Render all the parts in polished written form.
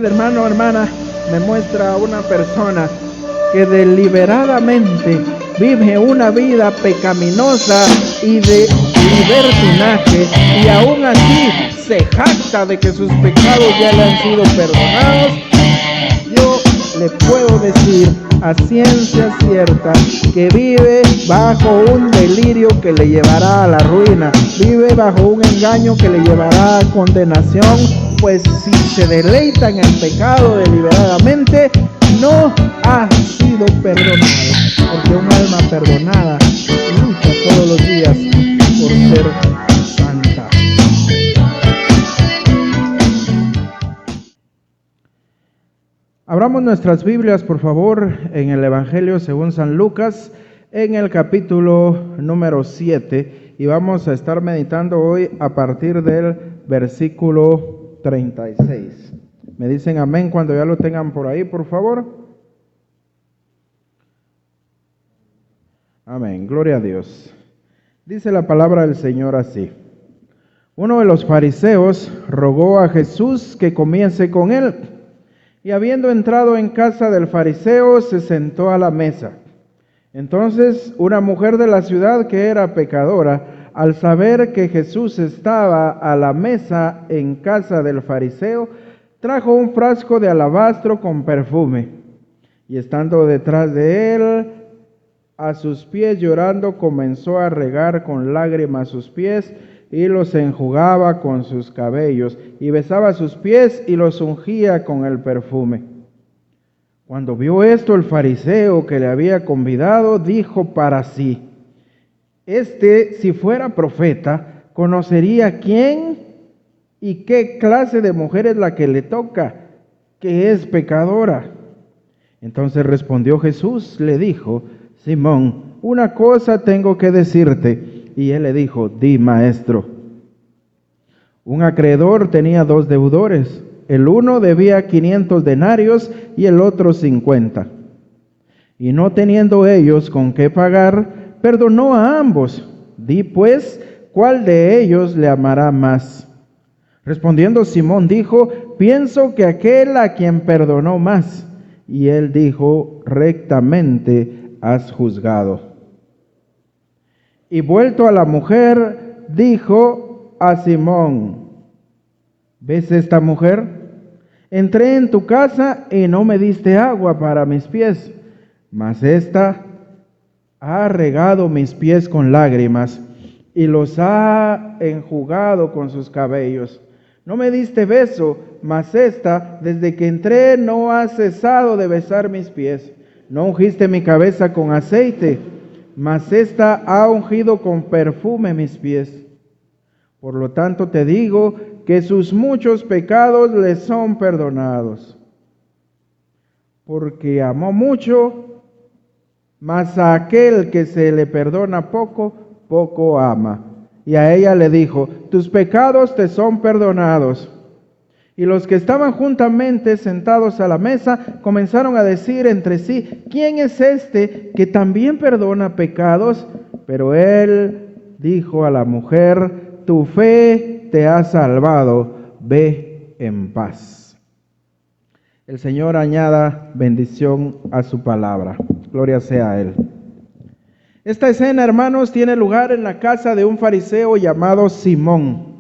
Hermano, hermana, me muestra a una persona que deliberadamente vive una vida pecaminosa y de libertinaje, y aún así se jacta de que sus pecados ya le han sido perdonados. Yo le puedo decir a ciencia cierta que vive bajo un delirio que le llevará a la ruina, vive bajo un engaño que le llevará a condenación, pues si se deleita en el pecado deliberadamente, no ha sido perdonado, porque un alma perdonada lucha todos los días por ser santa. Abramos nuestras Biblias, por favor, en el Evangelio según San Lucas, en el capítulo número 7, y vamos a estar meditando hoy a partir del versículo 36. Me dicen amén cuando ya lo tengan por ahí, por favor. Amén, gloria a Dios. Dice la palabra del Señor así: uno de los fariseos rogó a Jesús que comiese con él, y habiendo entrado en casa del fariseo, se sentó a la mesa. Entonces una mujer de la ciudad, que era pecadora, al saber que Jesús estaba a la mesa en casa del fariseo, trajo un frasco de alabastro con perfume, y estando detrás de él, a sus pies llorando, comenzó a regar con lágrimas sus pies, y los enjugaba con sus cabellos, y besaba sus pies y los ungía con el perfume. Cuando vio esto, el fariseo que le había convidado dijo para sí: si fuera profeta, conocería quién y qué clase de mujer es la que le toca, que es pecadora. Entonces respondió Jesús, le dijo: Simón, una cosa tengo que decirte. Y él le dijo: di, maestro. Un acreedor tenía 2 deudores. El uno debía 500 denarios y el otro 50. Y no teniendo ellos con qué pagar, perdonó a ambos. Di pues, ¿cuál de ellos le amará más? Respondiendo Simón dijo: pienso que aquel a quien perdonó más. Y él dijo: rectamente has juzgado. Y vuelto a la mujer, dijo a Simón: ¿ves esta mujer? Entré en tu casa y no me diste agua para mis pies, mas ésta ha regado mis pies con lágrimas y los ha enjugado con sus cabellos. No me diste beso, mas ésta, desde que entré, no ha cesado de besar mis pies. No ungiste mi cabeza con aceite, mas ésta ha ungido con perfume mis pies. Por lo tanto te digo que sus muchos pecados le son perdonados, porque amó mucho, mas a aquel que se le perdona poco, poco ama. Y a ella le dijo: tus pecados te son perdonados. Y los que estaban juntamente sentados a la mesa comenzaron a decir entre sí: ¿quién es este que también perdona pecados? Pero él dijo a la mujer: tu fe te ha salvado, ve en paz. El Señor añada bendición a su palabra. Gloria sea a Él. Esta escena, hermanos, tiene lugar en la casa de un fariseo llamado Simón.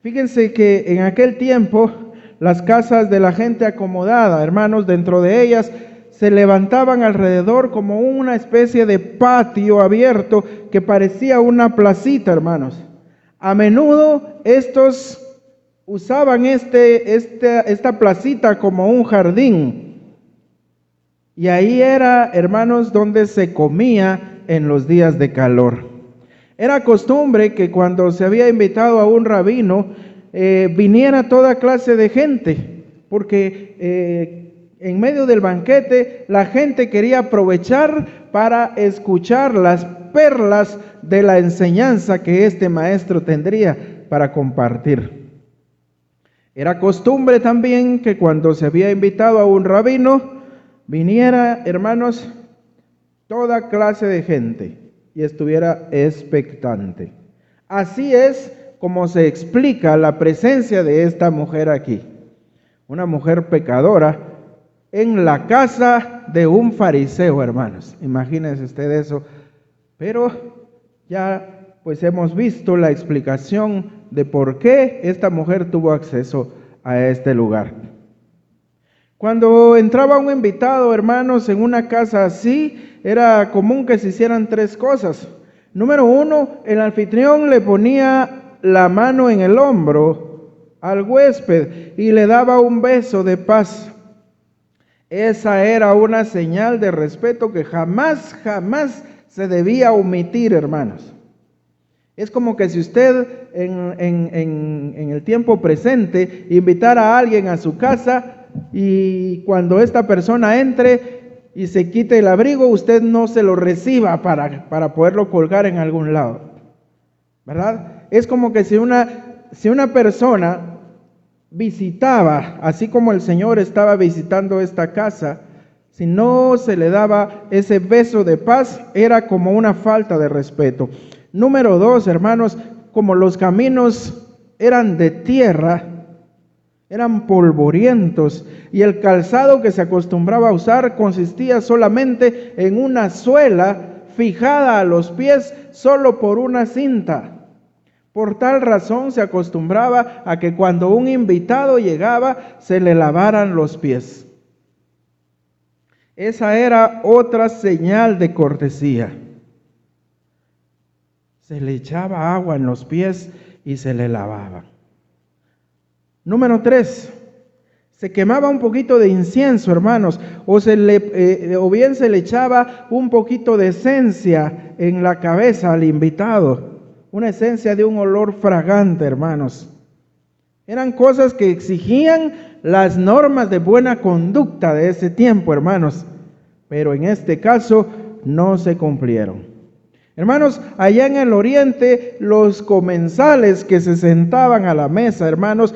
Fíjense que en aquel tiempo las casas de la gente acomodada, hermanos, dentro de ellas se levantaban alrededor como una especie de patio abierto que parecía una placita, hermanos. A menudo estos usaban esta placita como un jardín. Y ahí era, hermanos, donde se comía en los días de calor. Era costumbre que cuando se había invitado a un rabino, viniera toda clase de gente, porque en medio del banquete la gente quería aprovechar para escuchar las perlas de la enseñanza que este maestro tendría para compartir. Era costumbre también que cuando se había invitado a un rabino, viniera, hermanos, toda clase de gente y estuviera expectante. Así es como se explica la presencia de esta mujer aquí. una mujer pecadora, en la casa de un fariseo, hermanos. Imagínense usted eso. Pero ya pues hemos visto la explicación de por qué esta mujer tuvo acceso a este lugar. Cuando entraba un invitado, hermanos, en una casa así, era común que se hicieran tres cosas. Número uno, el anfitrión le ponía la mano en el hombro al huésped y le daba un beso de paz. Esa era una señal de respeto que jamás se debía omitir, hermanos. Es como que si usted en el tiempo presente invitara a alguien a su casa y cuando esta persona entre y se quite el abrigo, usted no se lo reciba para poderlo colgar en algún lado, ¿verdad? Es como que si una persona visitaba, así como el Señor estaba visitando esta casa, si no se le daba ese beso de paz, era como una falta de respeto. Número dos, hermanos, como los caminos eran de tierra, eran polvorientos, y el calzado que se acostumbraba a usar consistía solamente en una suela fijada a los pies solo por una cinta. Por tal razón se acostumbraba a que cuando un invitado llegaba se le lavaran los pies. Esa era otra señal de cortesía. Se le echaba agua en los pies y se le lavaba. Número 3, se quemaba un poquito de incienso, hermanos, o bien se le echaba un poquito de esencia en la cabeza al invitado. Una esencia de un olor fragante, hermanos. Eran cosas que exigían las normas de buena conducta de ese tiempo, hermanos. Pero en este caso no se cumplieron. Hermanos, allá en el oriente, los comensales que se sentaban a la mesa, hermanos,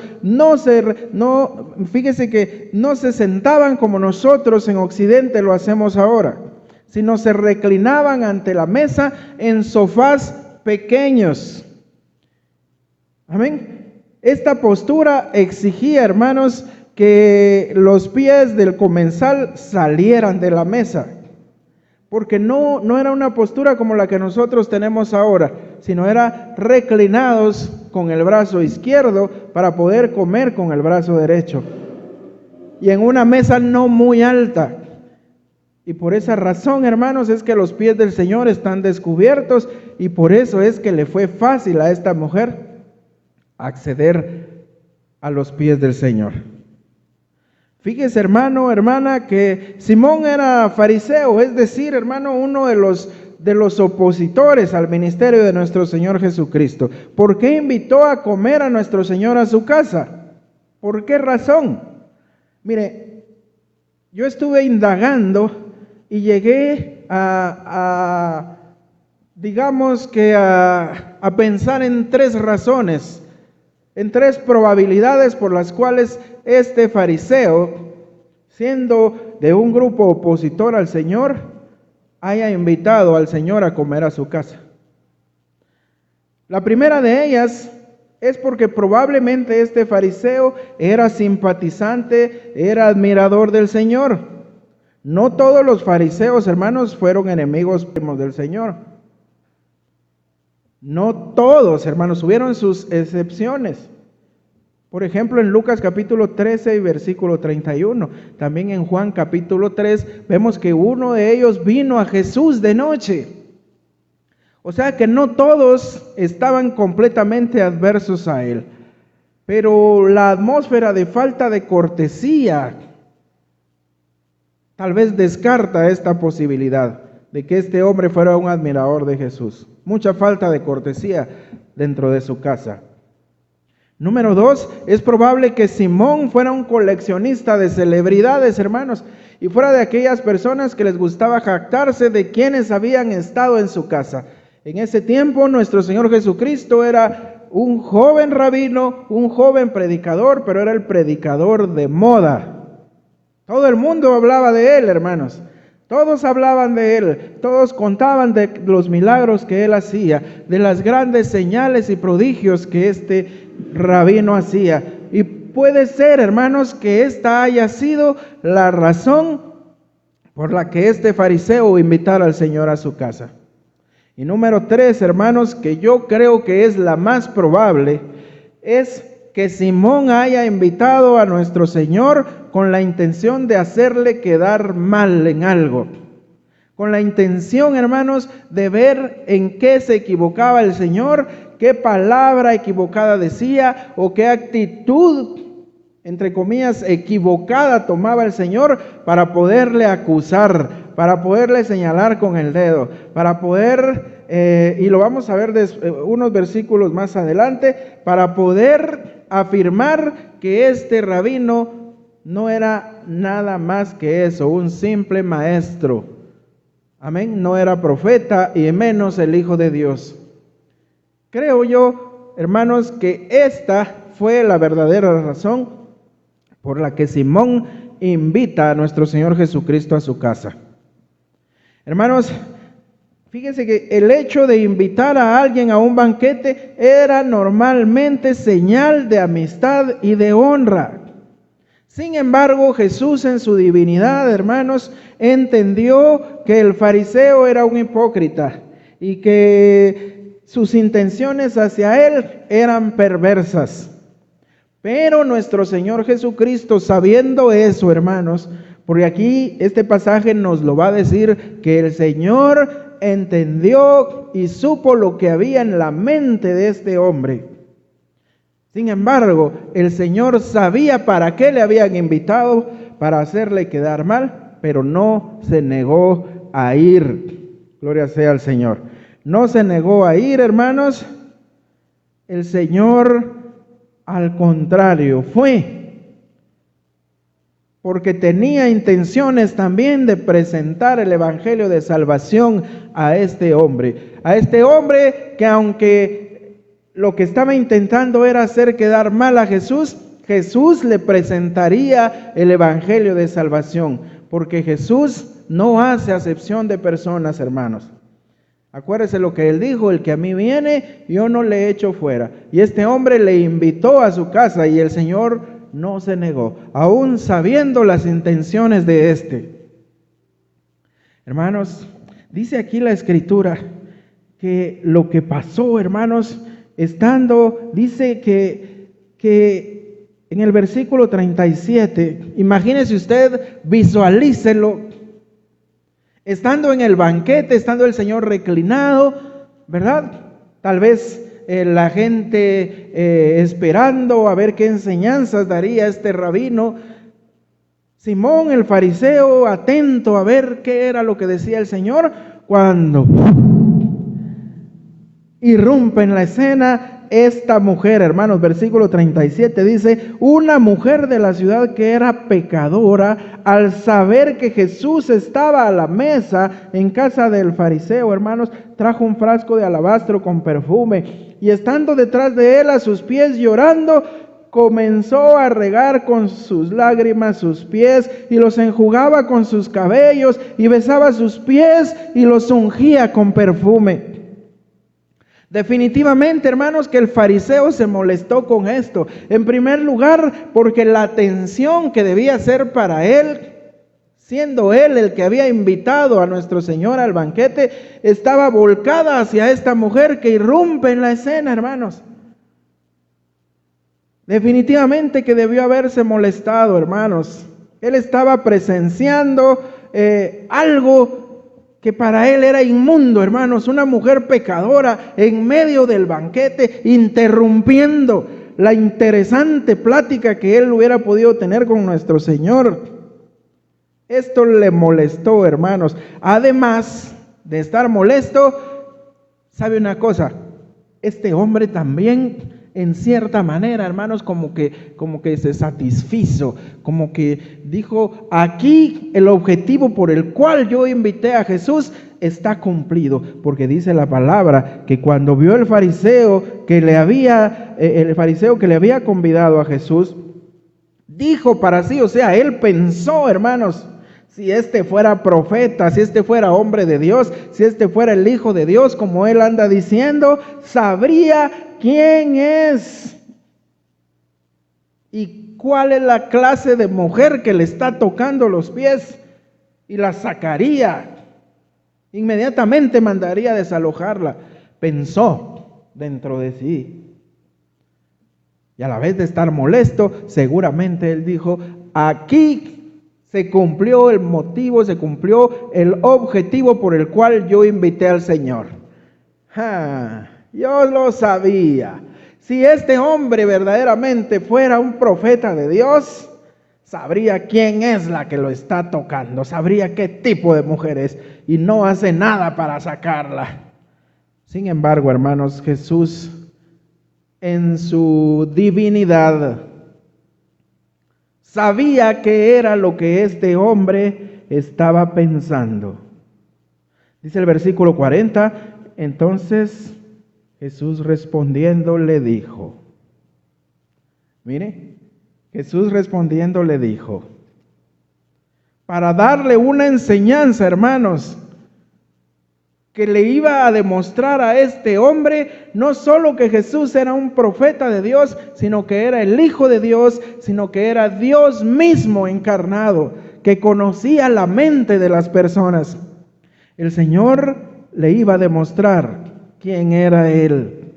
fíjese que no se sentaban como nosotros en Occidente lo hacemos ahora, sino se reclinaban ante la mesa en sofás pequeños. Amén. Esta postura exigía, hermanos, que los pies del comensal salieran de la mesa, porque no era una postura como la que nosotros tenemos ahora, sino era reclinados con el brazo izquierdo para poder comer con el brazo derecho, y en una mesa no muy alta. Y por esa razón, hermanos, es que los pies del Señor están descubiertos, y por eso es que le fue fácil a esta mujer acceder a los pies del Señor. Fíjese, hermano, hermana, que Simón era fariseo, es decir, hermano, uno de los opositores al ministerio de nuestro Señor Jesucristo. ¿Por qué invitó a comer a nuestro Señor a su casa? ¿Por qué razón? Mire, yo estuve indagando y llegué digamos que a pensar en tres razones, en tres probabilidades por las cuales este fariseo, siendo de un grupo opositor al Señor, haya invitado al Señor a comer a su casa. La primera de ellas es porque probablemente este fariseo era simpatizante, era admirador del Señor. No todos los fariseos, hermanos, fueron enemigos del Señor. No todos, hermanos, hubieron sus excepciones. Por ejemplo, en Lucas capítulo 13 y versículo 31, también en Juan capítulo 3, vemos que uno de ellos vino a Jesús de noche. O sea que no todos estaban completamente adversos a él, pero la atmósfera de falta de cortesía tal vez descarta esta posibilidad de que este hombre fuera un admirador de Jesús. Mucha falta de cortesía dentro de su casa. Número 2, es probable que Simón fuera un coleccionista de celebridades, hermanos, y fuera de aquellas personas que les gustaba jactarse de quienes habían estado en su casa. En ese tiempo nuestro Señor Jesucristo era un joven rabino, un joven predicador, pero era el predicador de moda. Todo el mundo hablaba de él, hermanos. Todos hablaban de él, todos contaban de los milagros que él hacía, de las grandes señales y prodigios que este rabino hacía. Y puede ser, hermanos, que esta haya sido la razón por la que este fariseo invitara al Señor a su casa. Y número 3, hermanos, que yo creo que es la más probable, es que Simón haya invitado a nuestro Señor con la intención de hacerle quedar mal en algo. Con la intención, hermanos, de ver en qué se equivocaba el Señor, qué palabra equivocada decía o qué actitud, entre comillas, equivocada tomaba el Señor para poderle acusar, para poderle señalar con el dedo, para poder, y lo vamos a ver unos versículos más adelante, para poder afirmar que este rabino no era nada más que eso, un simple maestro. Amén, no era profeta y menos el Hijo de Dios. Creo yo, hermanos, que esta fue la verdadera razón por la que Simón invita a nuestro Señor Jesucristo a su casa. Hermanos, fíjense que el hecho de invitar a alguien a un banquete era normalmente señal de amistad y de honra. Sin embargo, Jesús en su divinidad, hermanos, entendió que el fariseo era un hipócrita y que sus intenciones hacia él eran perversas. Pero nuestro Señor Jesucristo, sabiendo eso, hermanos, porque aquí este pasaje nos lo va a decir, que el Señor entendió y supo lo que había en la mente de este hombre. Sin embargo, el Señor sabía para qué le habían invitado, para hacerle quedar mal, pero no se negó a ir. Gloria sea al Señor. No se negó a ir, hermanos. El Señor, al contrario, fue, porque tenía intenciones también de presentar el evangelio de salvación a este hombre que aunque lo que estaba intentando era hacer quedar mal a Jesús, Jesús le presentaría el evangelio de salvación, porque Jesús no hace acepción de personas, hermanos. Acuérdese lo que él dijo: el que a mí viene, yo no le echo fuera. Y este hombre le invitó a su casa y el Señor no se negó, aún sabiendo las intenciones de este. Hermanos, dice aquí la Escritura que lo que pasó, hermanos, dice que en el versículo 37, imagínese usted, visualícelo, estando en el banquete, estando el Señor reclinado, ¿verdad? Tal vez la gente esperando a ver qué enseñanzas daría este rabino. Simón el fariseo atento a ver qué era lo que decía el Señor, cuando irrumpe en la escena esta mujer, hermanos. Versículo 37 dice: una mujer de la ciudad que era pecadora, al saber que Jesús estaba a la mesa en casa del fariseo, hermanos, trajo un frasco de alabastro con perfume, y estando detrás de él a sus pies llorando, comenzó a regar con sus lágrimas sus pies, y los enjugaba con sus cabellos, y besaba sus pies, y los ungía con perfume. Definitivamente, hermanos, que el fariseo se molestó con esto. En primer lugar, porque la atención que debía ser para él, siendo él el que había invitado a nuestro Señor al banquete, estaba volcada hacia esta mujer que irrumpe en la escena, hermanos. Definitivamente que debió haberse molestado, hermanos. Él estaba presenciando algo que para él era inmundo, hermanos. Una mujer pecadora en medio del banquete, interrumpiendo la interesante plática que él hubiera podido tener con nuestro Señor. Esto le molestó, hermanos. Además de estar molesto, ¿sabe una cosa? Este hombre también, en cierta manera, hermanos, como que se satisfizo, como que dijo: aquí el objetivo por el cual yo invité a Jesús está cumplido, porque dice la palabra que cuando vio el fariseo que le había convidado a Jesús, dijo para sí, o sea, él pensó, hermanos, si este fuera profeta, si este fuera hombre de Dios, si este fuera el Hijo de Dios, como él anda diciendo, sabría quién es y cuál es la clase de mujer que le está tocando los pies, y la sacaría. Inmediatamente mandaría a desalojarla. Pensó dentro de sí. Y a la vez de estar molesto, seguramente él dijo, aquí se cumplió el motivo, se cumplió el objetivo por el cual yo invité al Señor. Yo lo sabía. Si este hombre verdaderamente fuera un profeta de Dios, sabría quién es la que lo está tocando, sabría qué tipo de mujer es, y no hace nada para sacarla. Sin embargo, hermanos, Jesús en su divinidad sabía qué era lo que este hombre estaba pensando. Dice el versículo 40, entonces Jesús respondiendo le dijo, mire, Jesús respondiendo le dijo, para darle una enseñanza, hermanos, que le iba a demostrar a este hombre no solo que Jesús era un profeta de Dios, sino que era el Hijo de Dios, sino que era Dios mismo encarnado, que conocía la mente de las personas. El Señor le iba a demostrar quién era Él.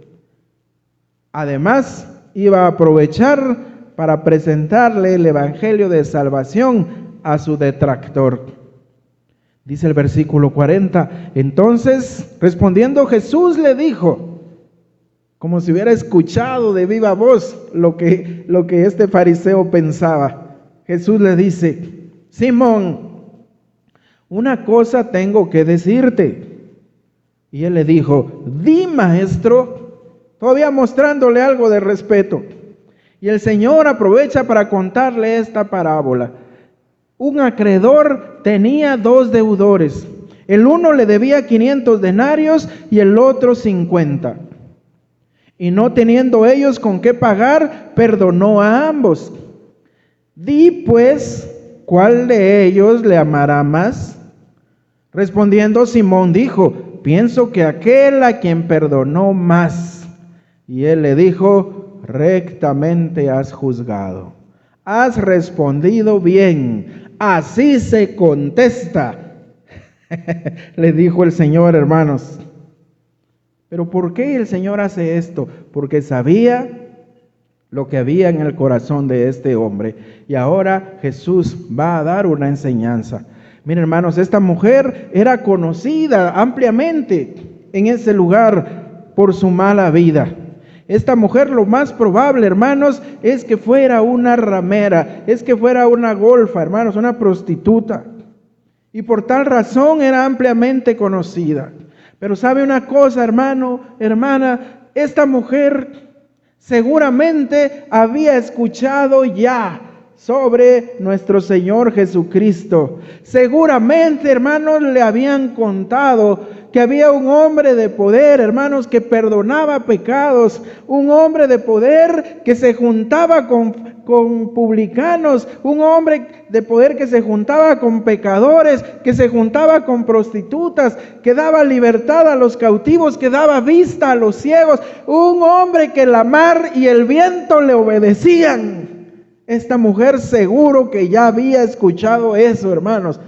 Además, iba a aprovechar para presentarle el evangelio de salvación a su detractor. Dice el versículo 40, entonces respondiendo Jesús le dijo, como si hubiera escuchado de viva voz lo que este fariseo pensaba. Jesús le dice, Simón, una cosa tengo que decirte. Y él le dijo, di, maestro, todavía mostrándole algo de respeto. Y el Señor aprovecha para contarle esta parábola. Un acreedor tenía 2 deudores. El uno le debía 500 denarios y el otro 50. Y no teniendo ellos con qué pagar, perdonó a ambos. Di pues, ¿cuál de ellos le amará más? Respondiendo Simón dijo, pienso que aquel a quien perdonó más. Y él le dijo, rectamente has juzgado. Has respondido bien. Así se contesta. Le dijo el Señor, hermanos. Pero ¿por qué el Señor hace esto? Porque sabía lo que había en el corazón de este hombre. Y ahora Jesús va a dar una enseñanza. Miren, hermanos, esta mujer era conocida ampliamente en ese lugar por su mala vida. Esta mujer, lo más probable, hermanos, es que fuera una ramera, es que fuera una golfa, hermanos, una prostituta. Y por tal razón era ampliamente conocida. Pero ¿sabe una cosa, hermano, hermana? Esta mujer seguramente había escuchado ya sobre nuestro Señor Jesucristo. Seguramente, hermanos, le habían contado que había un hombre de poder, hermanos, que perdonaba pecados, un hombre de poder que se juntaba con publicanos, un hombre de poder que se juntaba con pecadores, que se juntaba con prostitutas, que daba libertad a los cautivos, que daba vista a los ciegos, un hombre que la mar y el viento le obedecían. Esta mujer seguro que ya había escuchado eso, hermanos.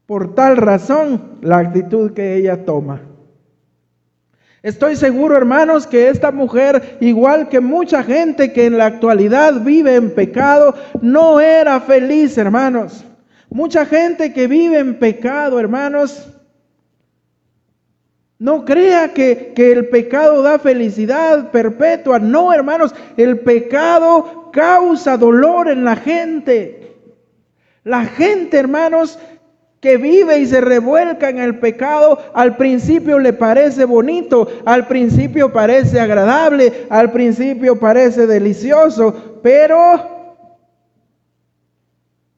Por tal razón, la actitud que ella toma. Estoy seguro, hermanos, que esta mujer, igual que mucha gente que en la actualidad vive en pecado, no era feliz, hermanos. Mucha gente que vive en pecado, hermanos, no crea que el pecado da felicidad perpetua. No, hermanos, el pecado causa dolor en la gente. La gente, hermanos, que vive y se revuelca en el pecado, al principio le parece bonito, al principio parece agradable, al principio parece delicioso, pero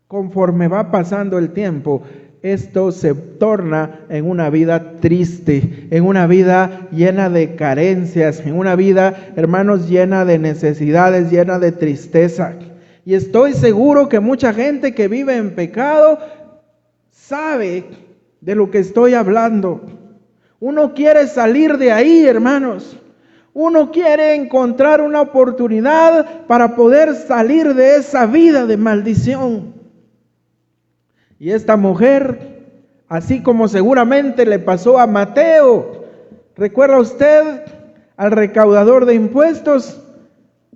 conforme va pasando el tiempo, esto se torna en una vida triste, en una vida llena de carencias, en una vida, hermanos, llena de necesidades, llena de tristeza. Y estoy seguro que mucha gente que vive en pecado sabe de lo que estoy hablando. Uno quiere salir de ahí, hermanos. Uno quiere encontrar una oportunidad para poder salir de esa vida de maldición. Y esta mujer, así como seguramente le pasó a Mateo, ¿recuerda usted al recaudador de impuestos?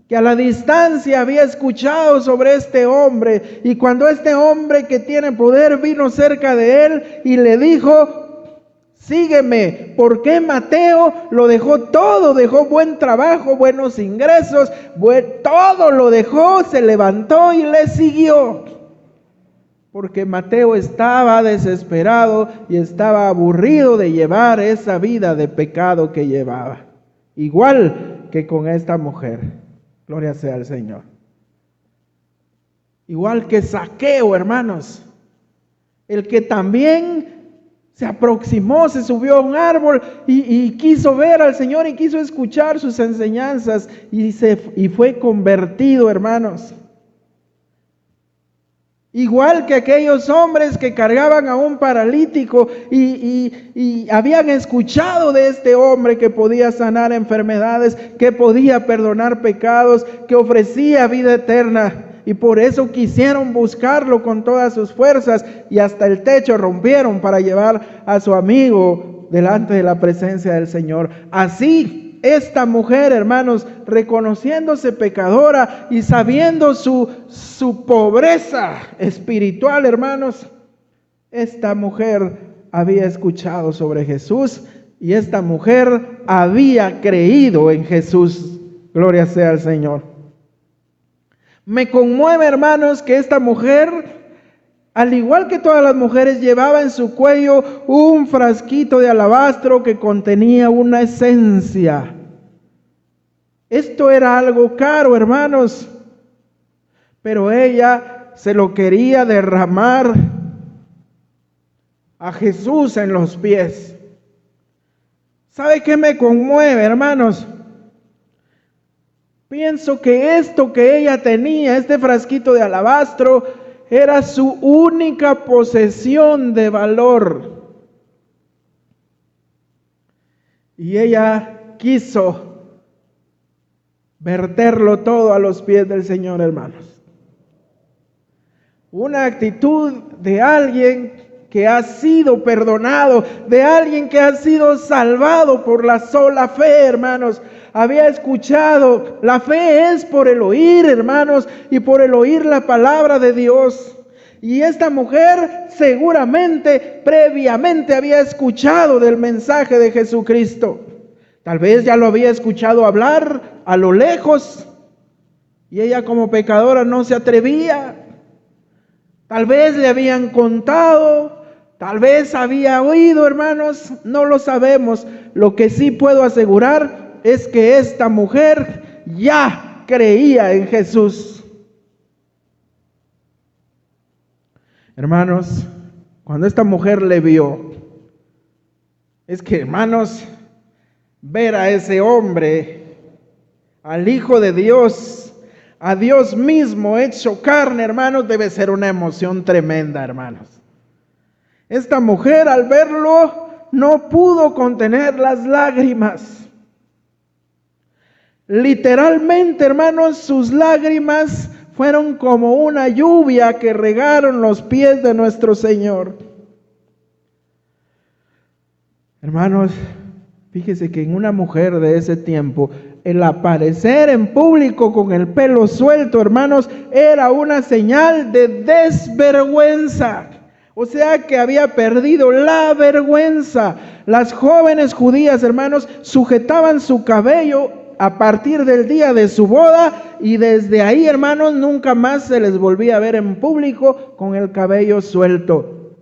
Que a la distancia había escuchado sobre este hombre, y cuando este hombre que tiene poder vino cerca de él y le dijo: sígueme. ¿Por qué Mateo lo dejó todo? Dejó buen trabajo, buenos ingresos, todo lo dejó, se levantó y le siguió. Porque Mateo estaba desesperado y estaba aburrido de llevar esa vida de pecado que llevaba. Igual que con esta mujer. Gloria sea al Señor. Igual que Zaqueo, hermanos. El que también se aproximó, se subió a un árbol y quiso ver al Señor y quiso escuchar sus enseñanzas y fue convertido, hermanos. Igual que aquellos hombres que cargaban a un paralítico y habían escuchado de este hombre que podía sanar enfermedades, que podía perdonar pecados, que ofrecía vida eterna. Y por eso quisieron buscarlo con todas sus fuerzas y hasta el techo rompieron para llevar a su amigo delante de la presencia del Señor. Así, esta mujer, hermanos, reconociéndose pecadora y sabiendo su pobreza espiritual, hermanos, esta mujer había escuchado sobre Jesús y esta mujer había creído en Jesús. Gloria sea al Señor. Me conmueve, hermanos, que esta mujer, al igual que todas las mujeres, llevaba en su cuello un frasquito de alabastro que contenía una esencia. Esto era algo caro, hermanos, pero ella se lo quería derramar a Jesús en los pies. ¿Sabe qué me conmueve, hermanos? Pienso que esto que ella tenía, este frasquito de alabastro, era su única posesión de valor. Y ella quiso verterlo todo a los pies del Señor, hermanos. Una actitud de alguien que ha sido perdonado, de alguien que ha sido salvado por la sola fe, hermanos. Había escuchado, la fe es por el oír, hermanos, y por el oír la palabra de Dios. Y esta mujer seguramente previamente había escuchado del mensaje de Jesucristo. Tal vez ya lo había escuchado hablar a lo lejos y ella como pecadora no se atrevía. Tal vez le habían contado, tal vez había oído, hermanos, no lo sabemos. Lo que sí puedo asegurar es que esta mujer ya creía en Jesús. Hermanos, cuando esta mujer le vio, es que, hermanos, ver a ese hombre, al Hijo de Dios, a Dios mismo hecho carne, hermanos, debe ser una emoción tremenda, hermanos. Esta mujer al verlo no pudo contener las lágrimas. Literalmente, hermanos, sus lágrimas fueron como una lluvia que regaron los pies de nuestro Señor. Hermanos, fíjese que en una mujer de ese tiempo, el aparecer en público con el pelo suelto, hermanos, era una señal de desvergüenza. O sea que había perdido la vergüenza. Las jóvenes judías, hermanos, sujetaban su cabello a partir del día de su boda y desde ahí, hermanos, nunca más se les volvía a ver en público con el cabello suelto.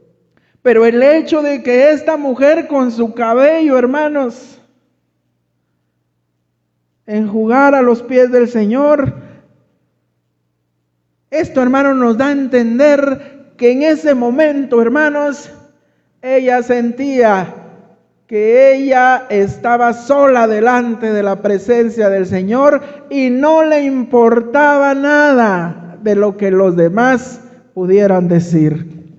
Pero el hecho de que esta mujer con su cabello, hermanos, enjugar a los pies del Señor, esto, hermanos, nos da a entender que en ese momento, hermanos, ella sentía que ella estaba sola delante de la presencia del Señor y no le importaba nada de lo que los demás pudieran decir.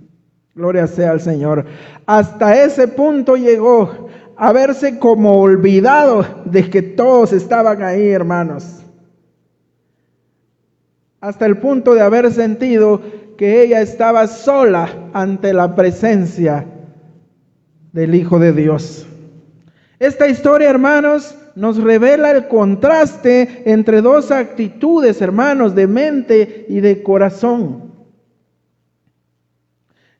Gloria sea al Señor. Hasta ese punto llegó. haberse como olvidado de que todos estaban ahí, hermanos. Hasta el punto de haber sentido que ella estaba sola ante la presencia del Hijo de Dios. Esta historia, hermanos, nos revela el contraste entre dos actitudes, hermanos, de mente y de corazón.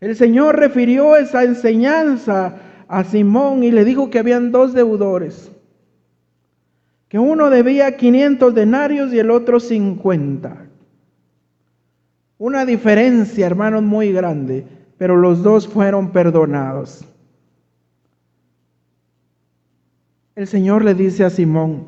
El Señor refirió esa enseñanza a Simón y le dijo que habían dos deudores, que uno debía 500 denarios y el otro 50. Una diferencia, hermanos, muy grande, pero los dos fueron perdonados. El Señor le dice a Simón: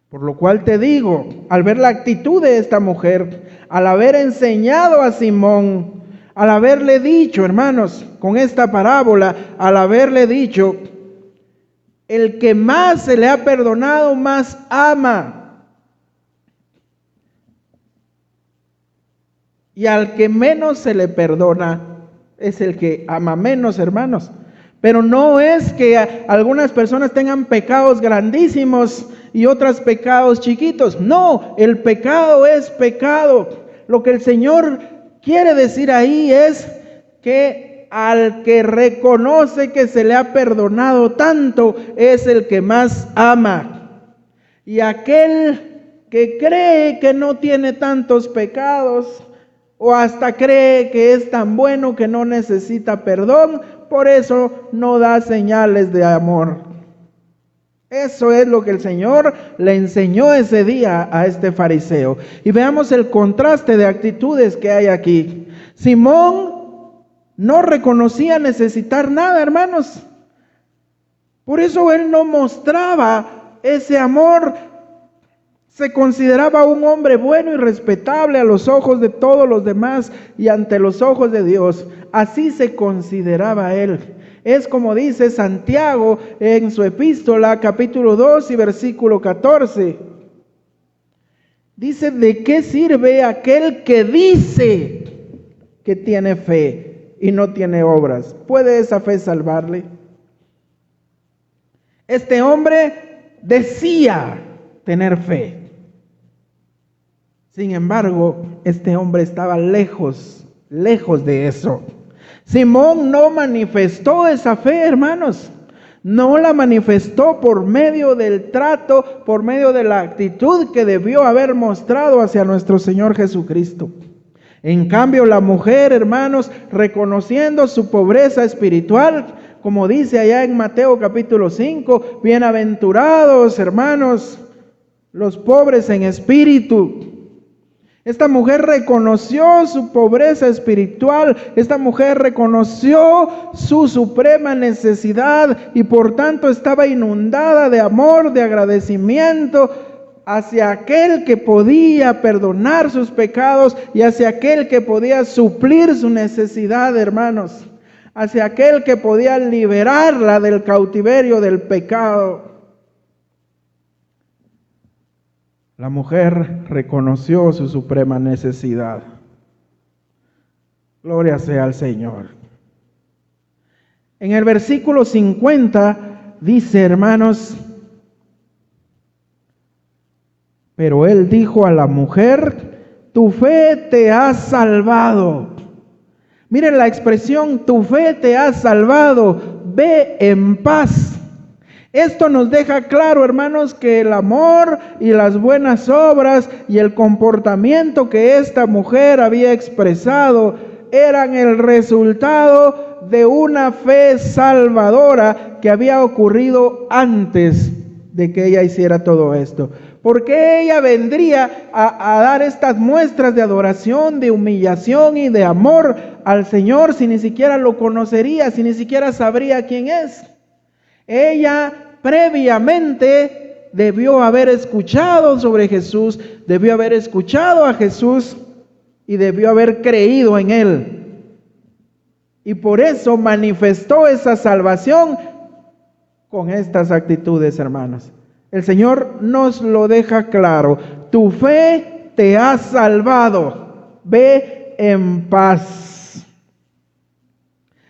por lo cual te digo, al ver la actitud de esta mujer, al haber enseñado a Simón, al haberle dicho, hermanos, con esta parábola, al haberle dicho, el que más se le ha perdonado, más ama. Y al que menos se le perdona, es el que ama menos, hermanos. Pero no es que algunas personas tengan pecados grandísimos y otros pecados chiquitos. No, el pecado es pecado. Lo que el Señor quiere decir ahí es que al que reconoce que se le ha perdonado tanto, es el que más ama. Y aquel que cree que no tiene tantos pecados, o hasta cree que es tan bueno que no necesita perdón, por eso no da señales de amor. Eso es lo que el Señor le enseñó ese día a este fariseo. Y veamos el contraste de actitudes que hay aquí. Simón no reconocía necesitar nada, hermanos. Por eso él no mostraba ese amor. Se consideraba un hombre bueno y respetable a los ojos de todos los demás y ante los ojos de Dios. Así se consideraba él. Es como dice Santiago en su epístola, capítulo 2 y versículo 14. Dice: ¿de qué sirve aquel que dice que tiene fe y no tiene obras? ¿Puede esa fe salvarle? Este hombre decía tener fe. Sin embargo, este hombre estaba lejos de eso. Simón no manifestó esa fe, hermanos. No la manifestó por medio del trato, por medio de la actitud que debió haber mostrado hacia nuestro Señor Jesucristo. En cambio, la mujer, hermanos, reconociendo su pobreza espiritual, como dice allá en Mateo capítulo 5, bienaventurados, hermanos, los pobres en espíritu. Esta mujer reconoció su pobreza espiritual, esta mujer reconoció su suprema necesidad y por tanto estaba inundada de amor, de agradecimiento hacia aquel que podía perdonar sus pecados y hacia aquel que podía suplir su necesidad, hermanos, hacia aquel que podía liberarla del cautiverio del pecado. La mujer reconoció su suprema necesidad. Gloria sea al Señor. En el versículo 50 dice, hermanos, pero él dijo a la mujer: tu fe te ha salvado. Miren la expresión, tu fe te ha salvado, ve en paz. Esto nos deja claro, hermanos, que el amor y las buenas obras y el comportamiento que esta mujer había expresado eran el resultado de una fe salvadora que había ocurrido antes de que ella hiciera todo esto. ¿Por qué ella vendría a dar estas muestras de adoración, de humillación y de amor al Señor si ni siquiera lo conocería, si ni siquiera sabría quién es? Ella previamente debió haber escuchado sobre Jesús, debió haber escuchado a Jesús y debió haber creído en Él. Y por eso manifestó esa salvación con estas actitudes, hermanos. El Señor nos lo deja claro. Tu fe te ha salvado. Ve en paz.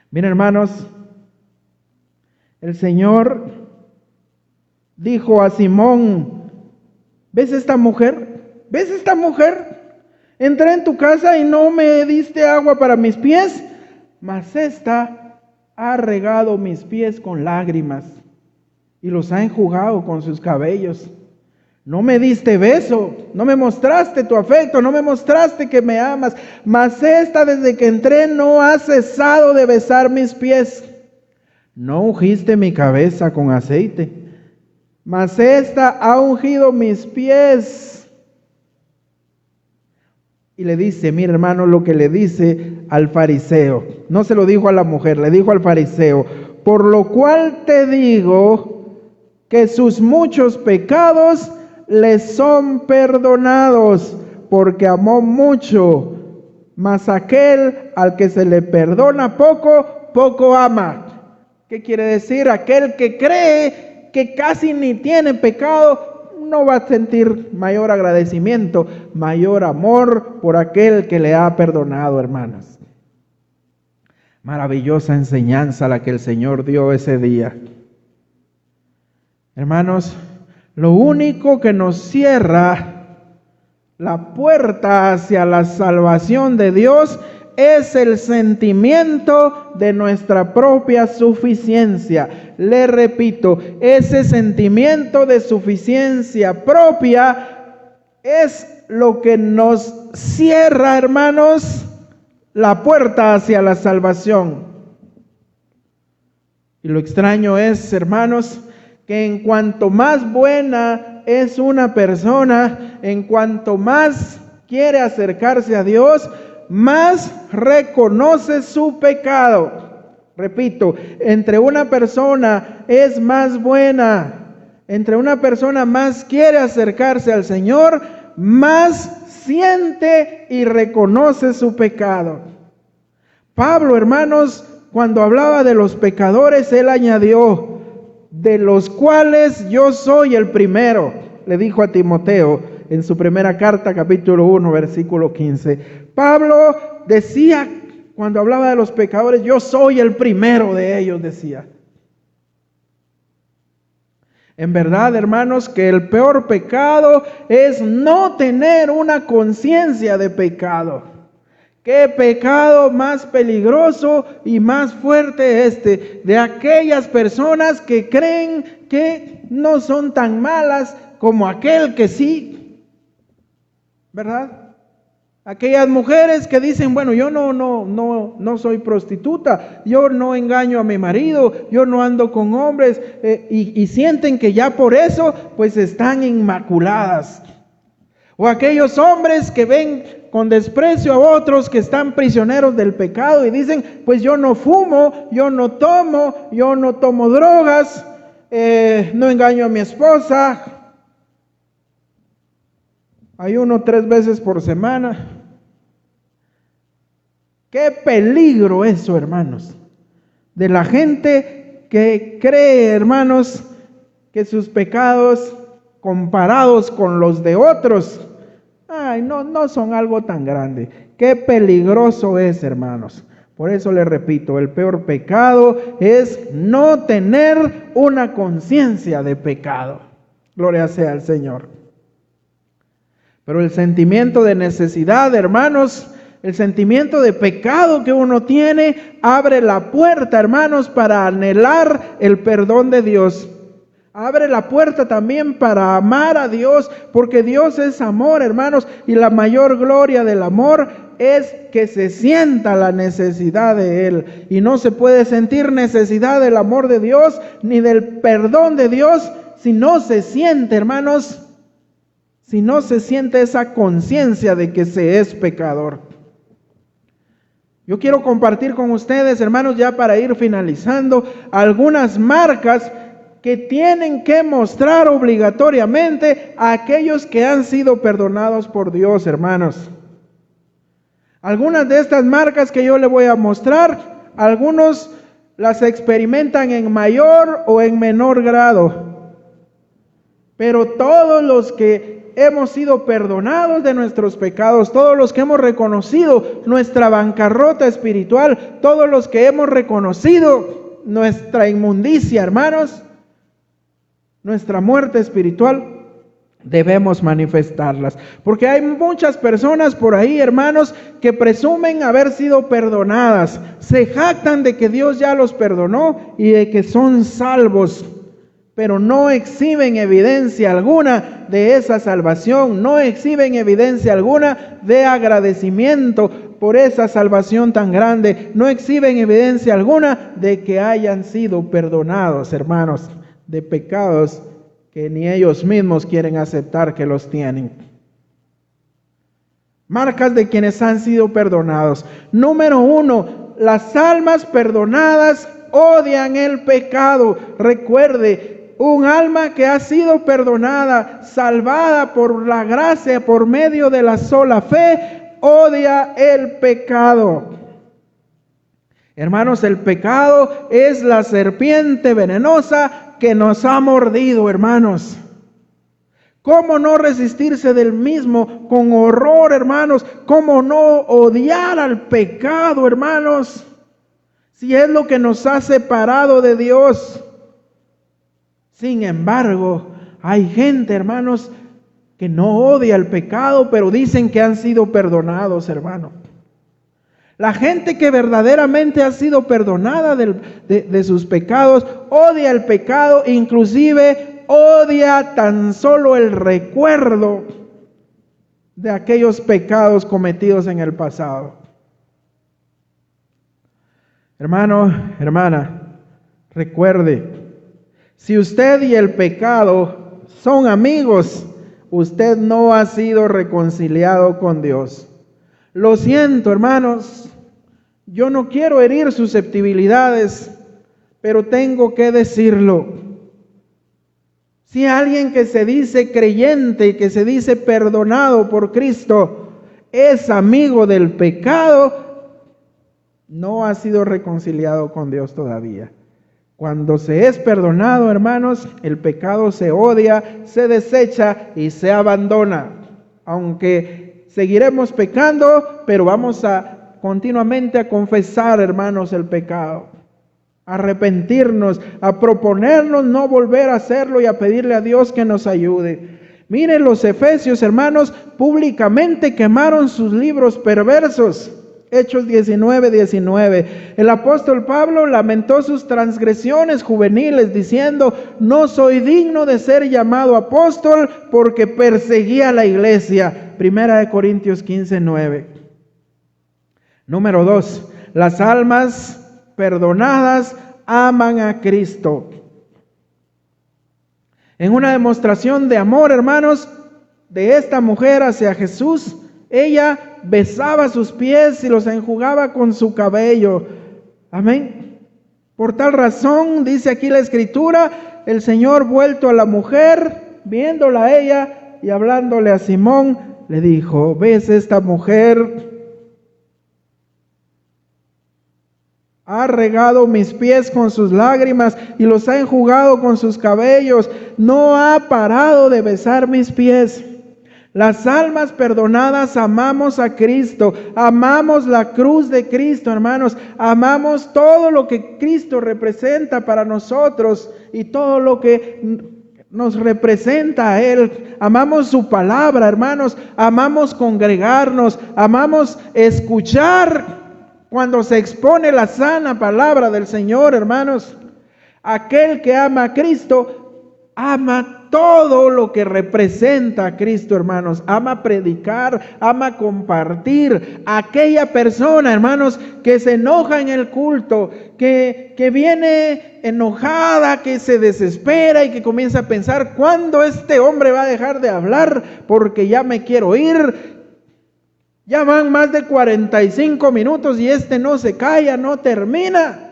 Miren, hermanos, El Señor dijo a Simón: ¿ves esta mujer? ¿Ves esta mujer? Entré en tu casa y no me diste agua para mis pies, mas esta ha regado mis pies con lágrimas y los ha enjugado con sus cabellos. No me diste beso, no me mostraste tu afecto, no me mostraste que me amas, mas esta desde que entré no ha cesado de besar mis pies. No ungiste mi cabeza con aceite, mas esta ha ungido mis pies. Y le dice, mira hermano, lo que le dice al fariseo. No se lo dijo a la mujer, le dijo al fariseo: por lo cual te digo que sus muchos pecados le son perdonados, porque amó mucho. Mas aquel al que se le perdona poco, poco ama. ¿Qué quiere decir? Aquel que cree que casi ni tiene pecado, no va a sentir mayor agradecimiento, mayor amor por aquel que le ha perdonado, hermanos. Maravillosa enseñanza la que el Señor dio ese día. Hermanos, lo único que nos cierra la puerta hacia la salvación de Dios es el sentimiento de nuestra propia suficiencia. Le repito, ese sentimiento de suficiencia propia es lo que nos cierra, hermanos, la puerta hacia la salvación. Y lo extraño es, hermanos, que en cuanto más buena es una persona, en cuanto más quiere acercarse a Dios, más reconoce su pecado. Repito, entre una persona es más buena, entre una persona más quiere acercarse al Señor, más siente y reconoce su pecado. Pablo, hermanos, cuando hablaba de los pecadores, él añadió: de los cuales yo soy el primero, le dijo a Timoteo en su primera carta, capítulo 1, versículo 15. Pablo decía, cuando hablaba de los pecadores, yo soy el primero de ellos, decía. En verdad, hermanos, que el peor pecado es no tener una conciencia de pecado. Qué pecado más peligroso y más fuerte de aquellas personas que creen que no son tan malas como aquel que sí, ¿verdad? Aquellas mujeres que dicen, bueno, yo no soy prostituta, yo no engaño a mi marido, yo no ando con hombres, y sienten que ya por eso pues están inmaculadas. O aquellos hombres que ven con desprecio a otros que están prisioneros del pecado y dicen, pues yo no fumo, yo no tomo drogas, no engaño a mi esposa, ayuno 3 veces por semana. Qué peligro eso, hermanos, de la gente que cree, hermanos, que sus pecados comparados con los de otros, no son algo tan grande. Qué peligroso es, hermanos. Por eso les repito, el peor pecado es no tener una conciencia de pecado. Gloria sea al Señor. Pero el sentimiento de necesidad, hermanos, el sentimiento de pecado que uno tiene, abre la puerta, hermanos, para anhelar el perdón de Dios. Abre la puerta también para amar a Dios, porque Dios es amor, hermanos, y la mayor gloria del amor es que se sienta la necesidad de Él. Y no se puede sentir necesidad del amor de Dios, ni del perdón de Dios, si no se siente, hermanos, si no se siente esa conciencia de que se es pecador. Yo quiero compartir con ustedes, hermanos, ya para ir finalizando, algunas marcas que tienen que mostrar obligatoriamente a aquellos que han sido perdonados por Dios, hermanos. Algunas de estas marcas que yo le voy a mostrar, algunos las experimentan en mayor o en menor grado. Pero todos los que hemos sido perdonados de nuestros pecados, todos los que hemos reconocido nuestra bancarrota espiritual, todos los que hemos reconocido nuestra inmundicia, hermanos, nuestra muerte espiritual, debemos manifestarlas. Porque hay muchas personas por ahí, hermanos, que presumen haber sido perdonadas. Se jactan de que Dios ya los perdonó y de que son salvos, pero no exhiben evidencia alguna de esa salvación, no exhiben evidencia alguna de agradecimiento por esa salvación tan grande, no exhiben evidencia alguna de que hayan sido perdonados, hermanos, de pecados que ni ellos mismos quieren aceptar que los tienen. Marcas de quienes han sido perdonados. Número 1, las almas perdonadas odian el pecado. Recuerde, un alma que ha sido perdonada, salvada por la gracia, por medio de la sola fe, odia el pecado. Hermanos, el pecado es la serpiente venenosa que nos ha mordido, hermanos. ¿Cómo no resistirse del mismo con horror, hermanos? ¿Cómo no odiar al pecado, hermanos? Si es lo que nos ha separado de Dios. Sin embargo, hay gente, hermanos, que no odia el pecado, pero dicen que han sido perdonados, hermanos. La gente que verdaderamente ha sido perdonada de sus pecados, odia el pecado, inclusive odia tan solo el recuerdo de aquellos pecados cometidos en el pasado. Hermano, hermana, recuerde, si usted y el pecado son amigos, usted no ha sido reconciliado con Dios. Lo siento, hermanos, yo no quiero herir susceptibilidades, pero tengo que decirlo. Si alguien que se dice creyente, que se dice perdonado por Cristo, es amigo del pecado, no ha sido reconciliado con Dios todavía. Cuando se es perdonado, hermanos, el pecado se odia, se desecha y se abandona. Aunque seguiremos pecando, pero vamos a continuamente a confesar, hermanos, el pecado. A arrepentirnos, a proponernos no volver a hacerlo y a pedirle a Dios que nos ayude. Miren, los efesios, hermanos, públicamente quemaron sus libros perversos. Hechos 19:19. El apóstol Pablo lamentó sus transgresiones juveniles diciendo: no soy digno de ser llamado apóstol porque perseguía a la iglesia. Primera de Corintios 15:9. Número 2. Las almas perdonadas aman a Cristo. En una demostración de amor, hermanos, de esta mujer hacia Jesús, ella besaba sus pies y los enjugaba con su cabello. Amén. Por tal razón, dice aquí la Escritura, el Señor, vuelto a la mujer, viéndola a ella y hablándole a Simón, le dijo: ¿ves esta mujer? Ha regado mis pies con sus lágrimas y los ha enjugado con sus cabellos. No ha parado de besar mis pies. Las almas perdonadas amamos a Cristo, amamos la cruz de Cristo, hermanos, amamos todo lo que Cristo representa para nosotros y todo lo que nos representa a Él. Amamos su palabra, hermanos, amamos congregarnos, amamos escuchar cuando se expone la sana palabra del Señor, hermanos. Aquel que ama a Cristo, ama todo lo que representa a Cristo, hermanos. Ama predicar, ama compartir. Aquella persona, hermanos, que se enoja en el culto, que viene enojada, que se desespera y que comienza a pensar: ¿cuándo este hombre va a dejar de hablar? Porque ya me quiero ir. Ya van más de 45 minutos y este no se calla, no termina.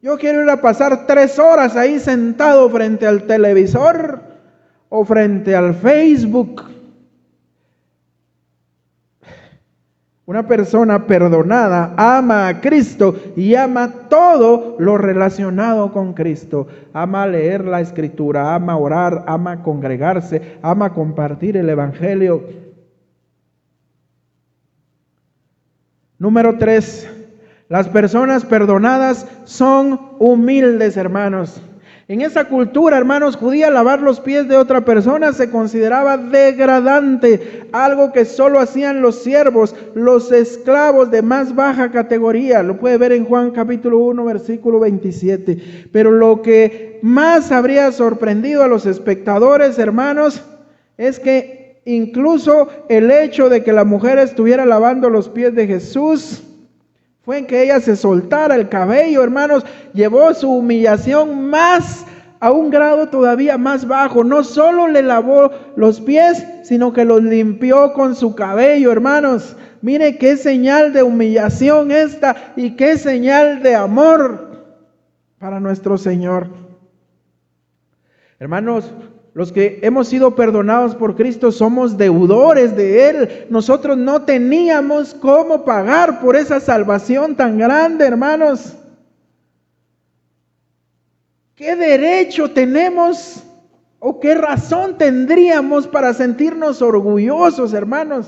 Yo quiero ir a pasar 3 horas ahí sentado frente al televisor o frente al Facebook. Una persona perdonada ama a Cristo y ama todo lo relacionado con Cristo. Ama leer la Escritura, ama orar, ama congregarse, ama compartir el Evangelio. Número 3. Las personas perdonadas son humildes, hermanos. En esa cultura, hermanos, judía, lavar los pies de otra persona se consideraba degradante, algo que solo hacían los siervos, los esclavos de más baja categoría. Lo puede ver en Juan capítulo 1, versículo 27. Pero lo que más habría sorprendido a los espectadores, hermanos, es que incluso el hecho de que la mujer estuviera lavando los pies de Jesús fue en que ella se soltara el cabello, hermanos, llevó su humillación más a un grado todavía más bajo. No solo le lavó los pies, sino que los limpió con su cabello, hermanos. Mire qué señal de humillación esta y qué señal de amor para nuestro Señor. Hermanos, los que hemos sido perdonados por Cristo somos deudores de Él. Nosotros no teníamos cómo pagar por esa salvación tan grande, hermanos. ¿Qué derecho tenemos o qué razón tendríamos para sentirnos orgullosos, hermanos?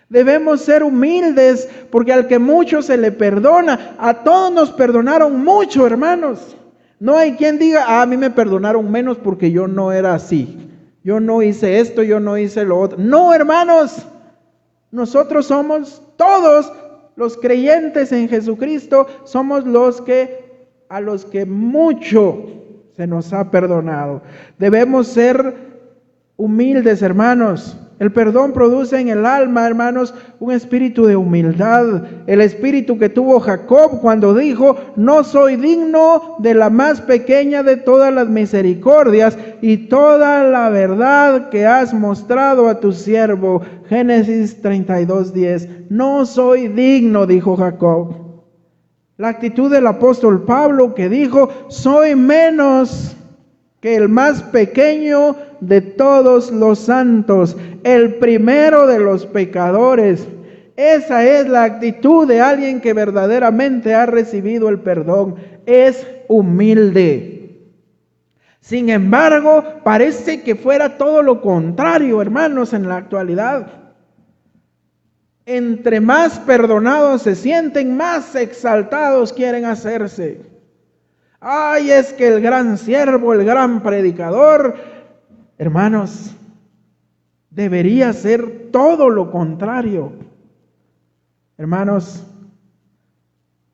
Debemos ser humildes, porque al que mucho se le perdona, a todos nos perdonaron mucho, hermanos. No hay quien diga, a mí me perdonaron menos porque yo no era así. Yo no hice esto, yo no hice lo otro. No, hermanos, nosotros somos todos los creyentes en Jesucristo, somos a los que mucho se nos ha perdonado. Debemos ser humildes, hermanos. El perdón produce en el alma, hermanos, un espíritu de humildad. El espíritu que tuvo Jacob cuando dijo, no soy digno de la más pequeña de todas las misericordias y toda la verdad que has mostrado a tu siervo. Génesis 32:10. No soy digno, dijo Jacob. La actitud del apóstol Pablo que dijo, soy menos que el más pequeño de todos los santos, el primero de los pecadores. Esa es la actitud de alguien que verdaderamente ha recibido el perdón. Es humilde. Sin embargo, parece que fuera todo lo contrario, hermanos, en la actualidad. Entre más perdonados se sienten, más exaltados quieren hacerse. Ay, es que el gran siervo, el gran predicador, hermanos, debería ser todo lo contrario. Hermanos,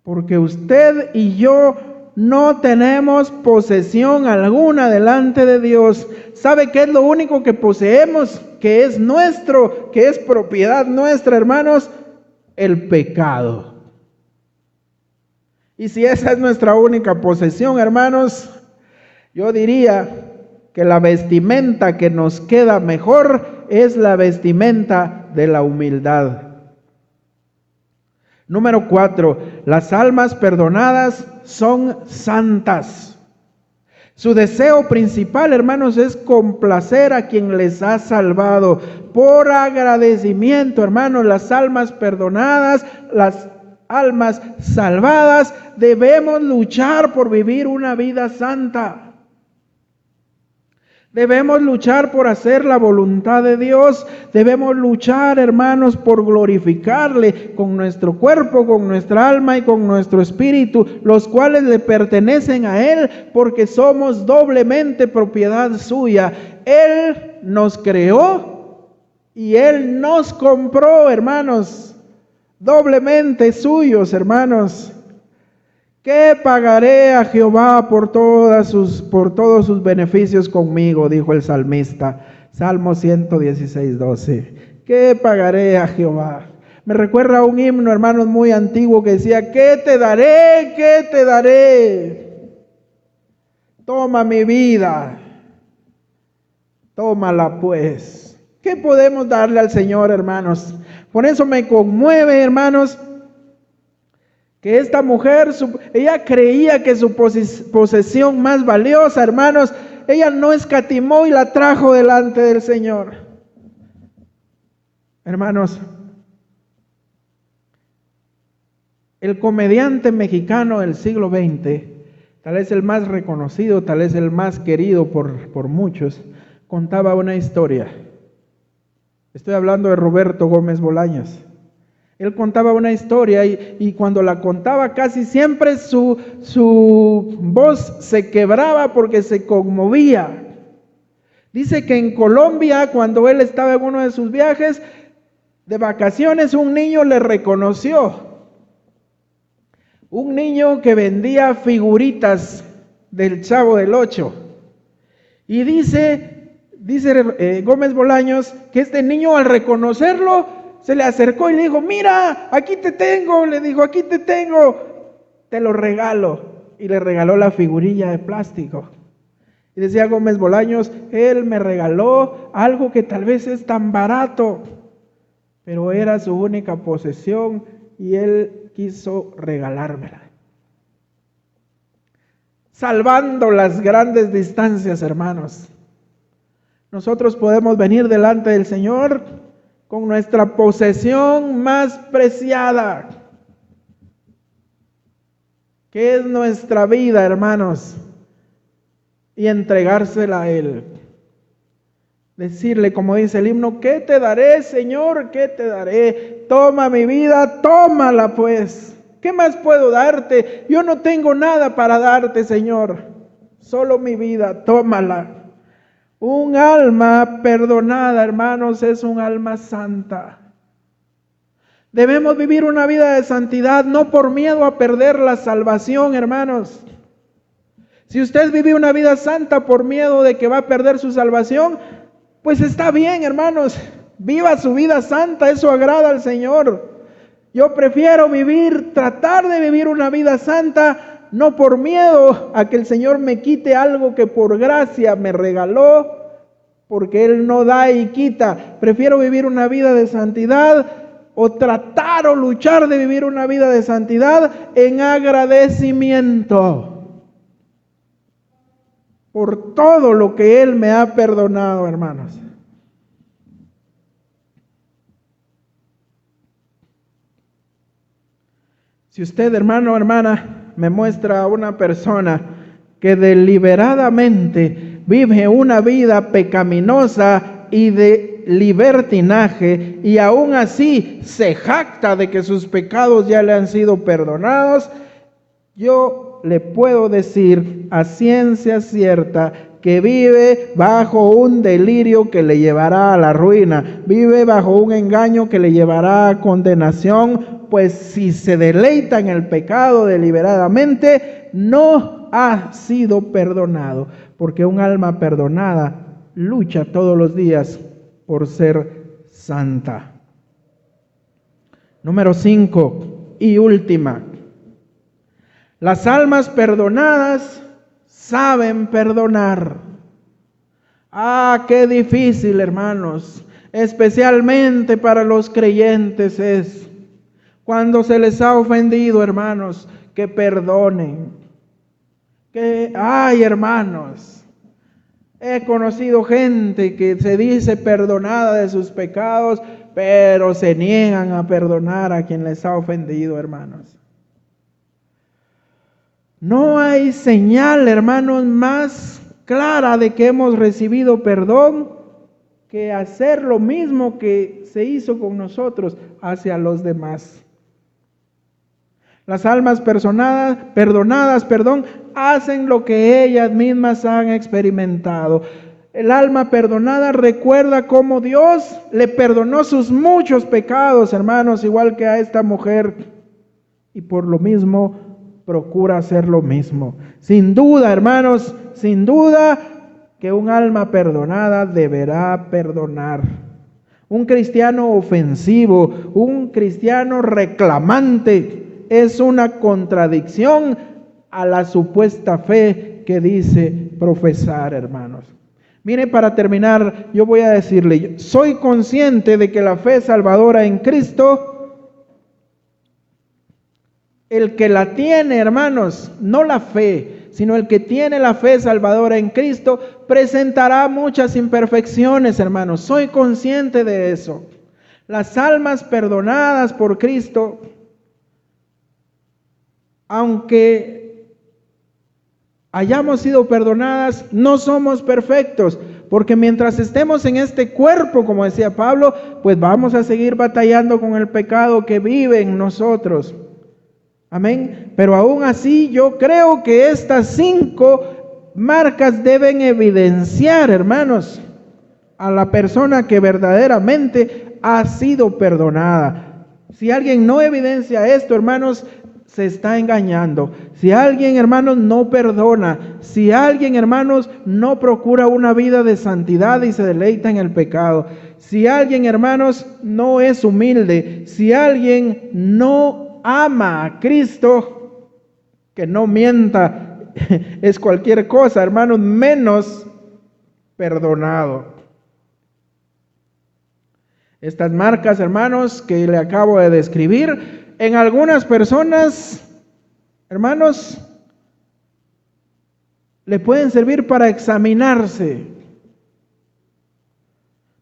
porque usted y yo no tenemos posesión alguna delante de Dios. ¿Sabe qué es lo único que poseemos? Que es nuestro, que es propiedad nuestra, hermanos, el pecado. Y si esa es nuestra única posesión, hermanos, yo diría que la vestimenta que nos queda mejor es la vestimenta de la humildad. Número 4, las almas perdonadas son santas. Su deseo principal, hermanos, es complacer a quien les ha salvado. Por agradecimiento, hermanos, las almas perdonadas, las almas salvadas, debemos luchar por vivir una vida santa. Debemos luchar por hacer la voluntad de Dios. Debemos luchar, hermanos, por glorificarle con nuestro cuerpo, con nuestra alma y con nuestro espíritu, los cuales le pertenecen a Él, porque somos doblemente propiedad suya. Él nos creó y Él nos compró, hermanos, doblemente suyos, hermanos. ¿Qué pagaré a Jehová por todos sus beneficios conmigo? Dijo el salmista. Salmo 116:12. ¿Qué pagaré a Jehová? Me recuerda a un himno, hermanos, muy antiguo que decía, ¿qué te daré? ¿Qué te daré? Toma mi vida. Tómala pues. ¿Qué podemos darle al Señor, hermanos? Por eso me conmueve, hermanos, que esta mujer, ella creía que su posesión más valiosa, hermanos, ella no escatimó y la trajo delante del Señor. Hermanos, el comediante mexicano del siglo XX, tal vez el más reconocido, tal vez el más querido por muchos, contaba una historia. Estoy hablando de Roberto Gómez Bolaños. Él contaba una historia y cuando la contaba casi siempre su voz se quebraba porque se conmovía. Dice que en Colombia, cuando él estaba en uno de sus viajes de vacaciones, un niño le reconoció. Un niño que vendía figuritas del Chavo del Ocho. Y dice Gómez Bolaños que este niño al reconocerlo se le acercó y le dijo: mira, aquí te tengo, le dijo, aquí te tengo, te lo regalo. Y le regaló la figurilla de plástico. Y decía Gómez Bolaños: él me regaló algo que tal vez es tan barato, pero era su única posesión y él quiso regalármela. Salvando las grandes distancias, hermanos, nosotros podemos venir delante del Señor con nuestra posesión más preciada, que es nuestra vida, hermanos, y entregársela a Él. Decirle, como dice el himno: ¿qué te daré, Señor? ¿Qué te daré? Toma mi vida, tómala pues. ¿Qué más puedo darte? Yo no tengo nada para darte, Señor. Solo mi vida, tómala. Un alma perdonada, hermanos, es un alma santa. Debemos vivir una vida de santidad, no por miedo a perder la salvación, hermanos. Si usted vive una vida santa por miedo de que va a perder su salvación, pues está bien, hermanos. Viva su vida santa, eso agrada al Señor. Yo prefiero tratar de vivir una vida santa, no por miedo a que el Señor me quite algo que por gracia me regaló, porque Él no da y quita. Prefiero vivir una vida de santidad, o tratar o luchar de vivir una vida de santidad en agradecimiento por todo lo que Él me ha perdonado, hermanos. Si usted, hermano o hermana, me muestra a una persona que deliberadamente vive una vida pecaminosa y de libertinaje, y aún así se jacta de que sus pecados ya le han sido perdonados, yo le puedo decir a ciencia cierta que vive bajo un delirio que le llevará a la ruina, vive bajo un engaño que le llevará a condenación, pues si se deleita en el pecado deliberadamente, no ha sido perdonado, porque un alma perdonada lucha todos los días por ser santa. Número 5 y última. Las almas perdonadas saben perdonar. Ah, qué difícil, hermanos, especialmente para los creyentes es cuando se les ha ofendido, hermanos, que perdonen. Ay, hermanos, he conocido gente que se dice perdonada de sus pecados, pero se niegan a perdonar a quien les ha ofendido, hermanos. No hay señal, hermanos, más clara de que hemos recibido perdón que hacer lo mismo que se hizo con nosotros hacia los demás. Las almas perdonadas, hacen lo que ellas mismas han experimentado. El alma perdonada recuerda cómo Dios le perdonó sus muchos pecados, hermanos, igual que a esta mujer, y por lo mismo procura hacer lo mismo. Sin duda, hermanos, sin duda que un alma perdonada deberá perdonar. Un cristiano ofensivo, un cristiano reclamante, es una contradicción a la supuesta fe que dice profesar, hermanos. Mire, para terminar, yo voy a decirle, soy consciente de que la fe salvadora en Cristo, el que la tiene, hermanos, no la fe, sino el que tiene la fe salvadora en Cristo, presentará muchas imperfecciones, hermanos. Soy consciente de eso. Las almas perdonadas por Cristo, aunque hayamos sido perdonadas, no somos perfectos, porque mientras estemos en este cuerpo, como decía Pablo, pues vamos a seguir batallando con el pecado que vive en nosotros. Amén. Pero aún así yo creo que estas 5 marcas deben evidenciar, hermanos, a la persona que verdaderamente ha sido perdonada. Si alguien no evidencia esto, hermanos, se está engañando. Si alguien, hermanos, no perdona, si alguien, hermanos, no procura una vida de santidad y se deleita en el pecado, si alguien, hermanos, no es humilde, si alguien no ama a Cristo, que no mienta, es cualquier cosa, hermanos, menos perdonado. Estas marcas, hermanos, que le acabo de describir, en algunas personas, hermanos, le pueden servir para examinarse.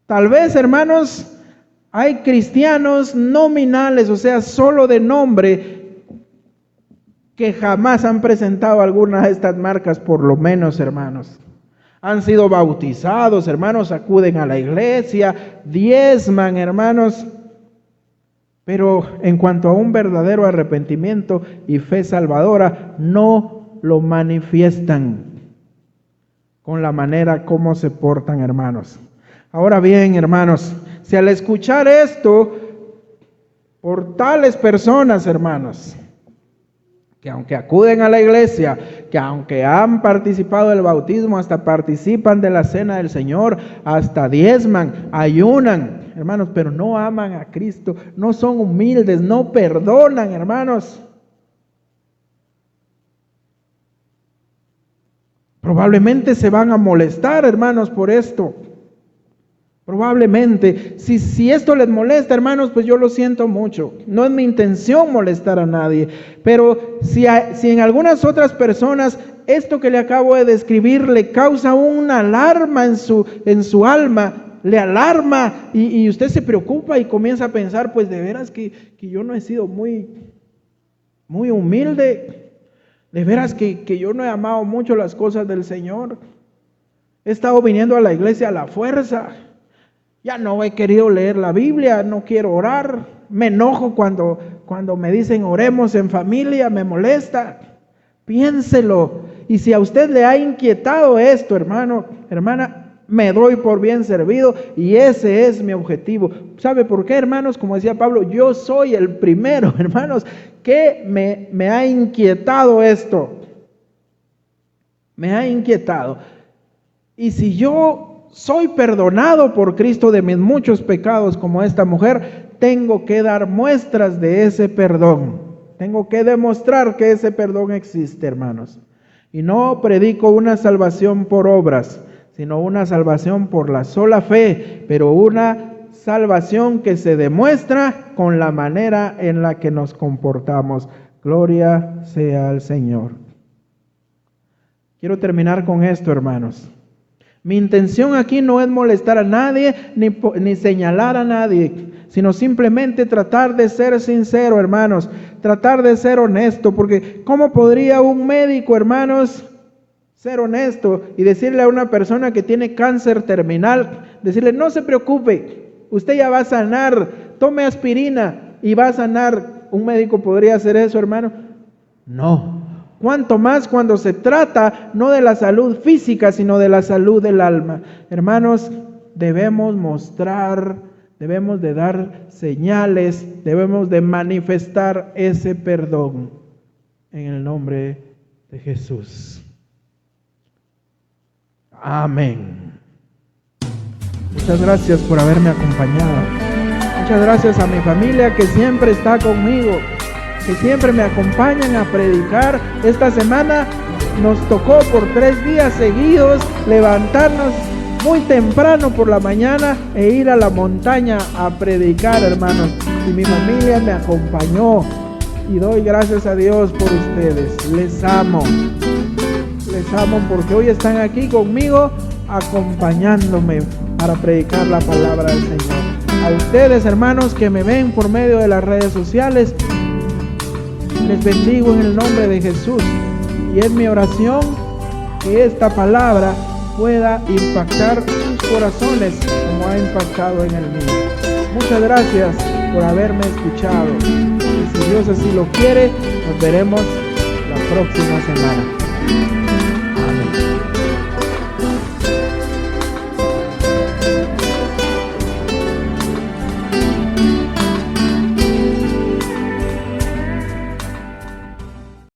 Tal vez, hermanos, hay cristianos nominales, o sea, solo de nombre, que jamás han presentado alguna de estas marcas, por lo menos, hermanos. Han sido bautizados, hermanos, acuden a la iglesia, diezman, hermanos, pero en cuanto a un verdadero arrepentimiento y fe salvadora, no lo manifiestan con la manera como se portan, hermanos. Ahora bien, hermanos, si al escuchar esto por tales personas, hermanos, que aunque acuden a la iglesia, que aunque han participado del bautismo, hasta participan de la cena del Señor, hasta diezman, ayunan, hermanos, pero no aman a Cristo, no son humildes, no perdonan, hermanos, probablemente se van a molestar, hermanos, por esto. Probablemente, si esto les molesta, hermanos, pues yo lo siento mucho. No es mi intención molestar a nadie. Pero si en algunas otras personas esto que le acabo de describir le causa una alarma en su alma, le alarma y usted se preocupa y comienza a pensar, pues de veras que yo no he sido muy humilde. De veras que yo no he amado mucho las cosas del Señor. He estado viniendo a la iglesia a la fuerza. Ya no he querido leer la Biblia, no quiero orar, me enojo cuando me dicen oremos en familia, me molesta. Piénselo. Y si a usted le ha inquietado esto, hermano, hermana, me doy por bien servido y ese es mi objetivo. ¿Sabe por qué, hermanos? Como decía Pablo, yo soy el primero, hermanos, que me ha inquietado esto. Me ha inquietado. Y si yo soy perdonado por Cristo de mis muchos pecados como esta mujer, tengo que dar muestras de ese perdón. Tengo que demostrar que ese perdón existe, hermanos. Y no predico una salvación por obras, sino una salvación por la sola fe, pero una salvación que se demuestra con la manera en la que nos comportamos. Gloria sea al Señor. Quiero terminar con esto, hermanos. Mi intención aquí no es molestar a nadie ni señalar a nadie, sino simplemente tratar de ser sincero, hermanos, tratar de ser honesto, porque ¿cómo podría un médico, hermanos, ser honesto y decirle a una persona que tiene cáncer terminal, decirle no se preocupe, usted ya va a sanar, tome aspirina y va a sanar? ¿Un médico podría hacer eso, hermano? No. Cuanto más cuando se trata no de la salud física, sino de la salud del alma. Hermanos, debemos mostrar, debemos de dar señales, debemos de manifestar ese perdón en el nombre de Jesús. Amén. Muchas gracias por haberme acompañado. Muchas gracias a mi familia que siempre está conmigo, que siempre me acompañan a predicar. Esta semana nos tocó por 3 días seguidos levantarnos muy temprano por la mañana e ir a la montaña a predicar, hermanos. Y mi familia me acompañó y doy gracias a Dios por ustedes. Les amo porque hoy están aquí conmigo acompañándome para predicar la palabra del Señor. A ustedes, hermanos, que me ven por medio de las redes sociales, les bendigo en el nombre de Jesús y es mi oración que esta palabra pueda impactar sus corazones como ha impactado en el mío. Muchas gracias por haberme escuchado. Y si Dios así lo quiere, nos veremos la próxima semana.